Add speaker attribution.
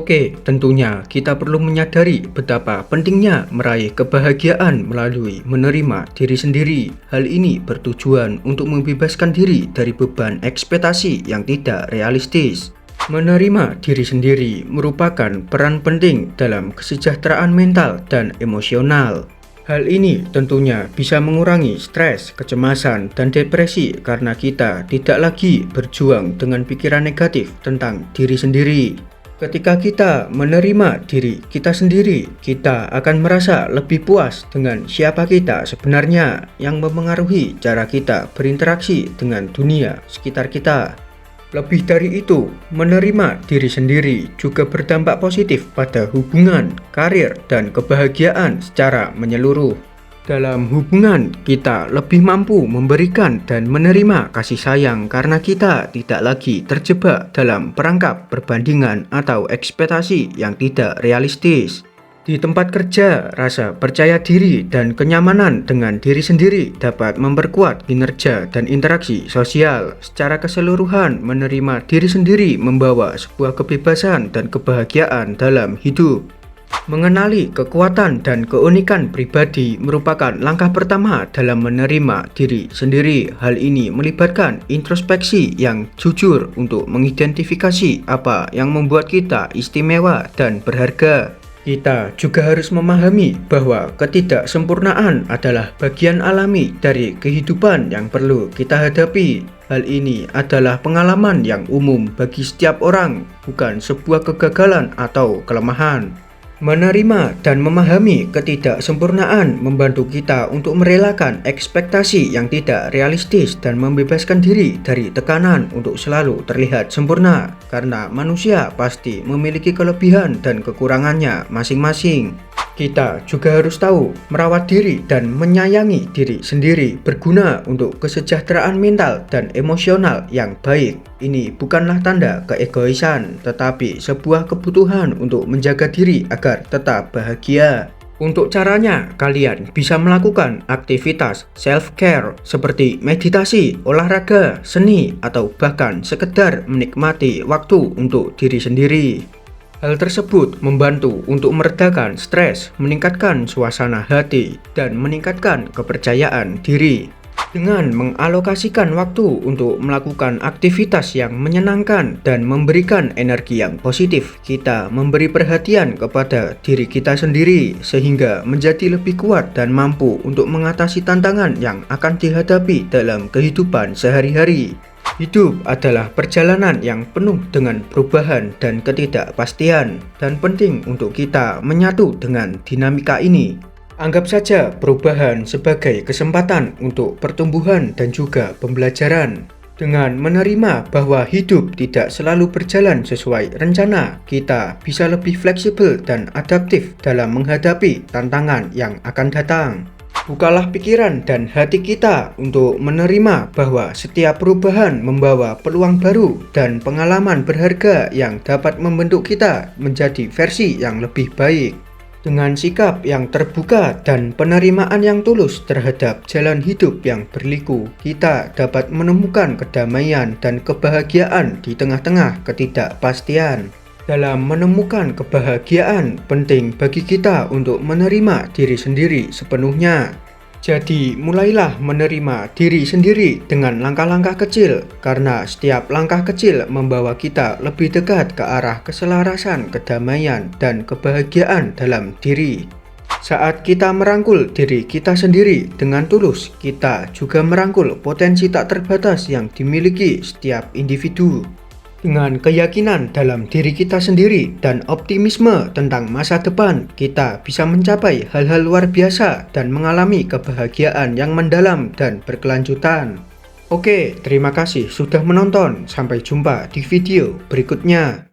Speaker 1: Oke, tentunya kita perlu menyadari betapa pentingnya meraih kebahagiaan melalui menerima diri sendiri. Hal ini bertujuan untuk membebaskan diri dari beban ekspektasi yang tidak realistis. Menerima diri sendiri merupakan peran penting dalam kesejahteraan mental dan emosional. Hal ini tentunya bisa mengurangi stres, kecemasan, dan depresi karena kita tidak lagi berjuang dengan pikiran negatif tentang diri sendiri. Ketika kita menerima diri kita sendiri, kita akan merasa lebih puas dengan siapa kita sebenarnya yang memengaruhi cara kita berinteraksi dengan dunia sekitar kita. Lebih dari itu, menerima diri sendiri juga berdampak positif pada hubungan, karir, dan kebahagiaan secara menyeluruh. Dalam hubungan, kita lebih mampu memberikan dan menerima kasih sayang karena kita tidak lagi terjebak dalam perangkap perbandingan atau ekspektasi yang tidak realistis. Di tempat kerja, rasa percaya diri dan kenyamanan dengan diri sendiri dapat memperkuat kinerja dan interaksi sosial. Secara keseluruhan, menerima diri sendiri membawa sebuah kebebasan dan kebahagiaan dalam hidup. Mengenali kekuatan dan keunikan pribadi merupakan langkah pertama dalam menerima diri sendiri. Hal ini melibatkan introspeksi yang jujur untuk mengidentifikasi apa yang membuat kita istimewa dan berharga. Kita juga harus memahami bahwa ketidaksempurnaan adalah bagian alami dari kehidupan yang perlu kita hadapi. Hal ini adalah pengalaman yang umum bagi setiap orang, bukan sebuah kegagalan atau kelemahan. Menerima dan memahami ketidaksempurnaan membantu kita untuk merelakan ekspektasi yang tidak realistis dan membebaskan diri dari tekanan untuk selalu terlihat sempurna, karena manusia pasti memiliki kelebihan dan kekurangannya masing-masing. Kita juga harus tahu merawat diri dan menyayangi diri sendiri berguna untuk kesejahteraan mental dan emosional yang baik. Ini bukanlah tanda keegoisan, tetapi sebuah kebutuhan untuk menjaga diri agar tetap bahagia. Untuk caranya, kalian bisa melakukan aktivitas self-care seperti meditasi, olahraga, seni, atau bahkan sekedar menikmati waktu untuk diri sendiri. Hal tersebut membantu untuk meredakan stres, meningkatkan suasana hati, dan meningkatkan kepercayaan diri. Dengan mengalokasikan waktu untuk melakukan aktivitas yang menyenangkan dan memberikan energi yang positif, kita memberi perhatian kepada diri kita sendiri sehingga menjadi lebih kuat dan mampu untuk mengatasi tantangan yang akan dihadapi dalam kehidupan sehari-hari. Hidup adalah perjalanan yang penuh dengan perubahan dan ketidakpastian, dan penting untuk kita menyatu dengan dinamika ini. Anggap saja perubahan sebagai kesempatan untuk pertumbuhan dan juga pembelajaran. Dengan menerima bahwa hidup tidak selalu berjalan sesuai rencana, kita bisa lebih fleksibel dan adaptif dalam menghadapi tantangan yang akan datang. Bukalah pikiran dan hati kita untuk menerima bahwa setiap perubahan membawa peluang baru dan pengalaman berharga yang dapat membentuk kita menjadi versi yang lebih baik. Dengan sikap yang terbuka dan penerimaan yang tulus terhadap jalan hidup yang berliku, kita dapat menemukan kedamaian dan kebahagiaan di tengah-tengah ketidakpastian. Dalam menemukan kebahagiaan, penting bagi kita untuk menerima diri sendiri sepenuhnya. Jadi, mulailah menerima diri sendiri dengan langkah-langkah kecil, karena setiap langkah kecil membawa kita lebih dekat ke arah keselarasan, kedamaian, dan kebahagiaan dalam diri. Saat kita merangkul diri kita sendiri dengan tulus, kita juga merangkul potensi tak terbatas yang dimiliki setiap individu. Dengan keyakinan dalam diri kita sendiri dan optimisme tentang masa depan, kita bisa mencapai hal-hal luar biasa dan mengalami kebahagiaan yang mendalam dan berkelanjutan. Oke, terima kasih sudah menonton. Sampai jumpa di video berikutnya.